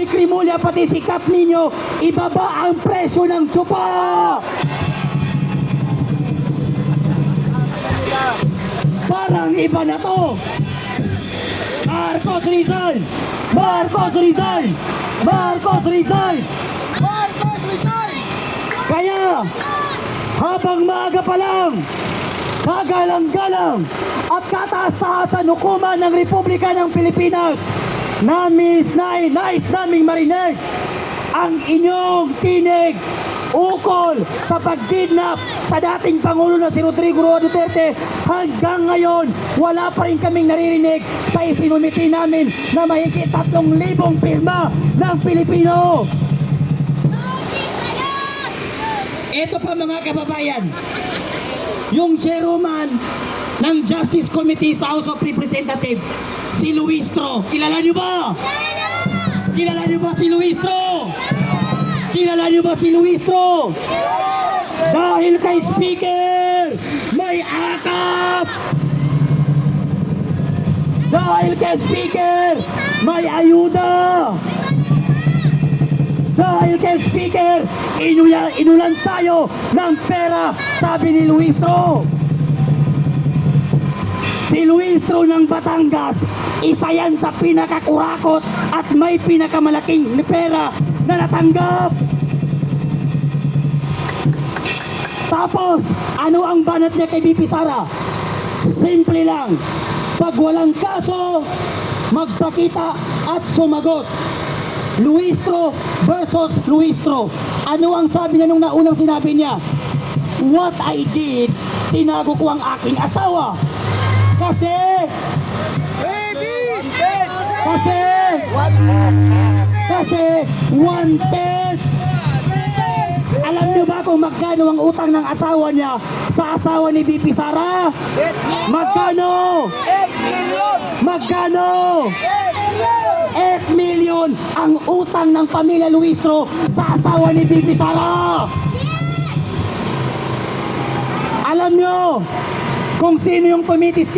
si Crimolia pati si Cap Nino, ibaba ang presyo ng tsupa! Parang iba na to! Marcos Rizal! Marcos Rizal! Marcos Rizal! Marcos Rizal! Kaya, habang maaga pa lang, kagalang-galang at kataas-taasan hukuman ng Republika ng Pilipinas, nais naming marinig ang inyong tinig ukol sa pagkidnap sa dating Pangulo na si Rodrigo Roa Duterte. Hanggang ngayon, wala pa rin kaming naririnig sa isinumiti namin na mahigit 3,000 pirma ng Pilipino. Ito pa mga kababayan, yung chairman ng Justice Committee sa House of Representatives, si Luistro. Kilala niyo ba? Kilala niyo ba si Luistro? Kilala niyo ba si Luistro? Dahil kay Speaker, may akap! Dahil kay Speaker, may ayuda! Dahil kay Speaker, inulan tayo ng pera, sabi ni Luistro. Si Luistro ng Batangas, isa yan sa pinakakurakot at may pinakamalaking pera na natanggap. Tapos, ano ang banat niya kay BP Sara? Simple lang, pag walang kaso, magpakita at sumagot. Luistro versus Luistro. Ano ang sabi niya nung naunang sinabi niya? What I did, tinago ko ang aking asawa. Kasi wanted. Alam niyo ba kung magkano ang utang ng asawa niya sa asawa ni BP Sara? Magkano? 8 million! Magkano? 8 million! 8 million ang utang ng pamilya Luistro sa asawa ni BP Sara. Alam nyo kung sino yung tumitis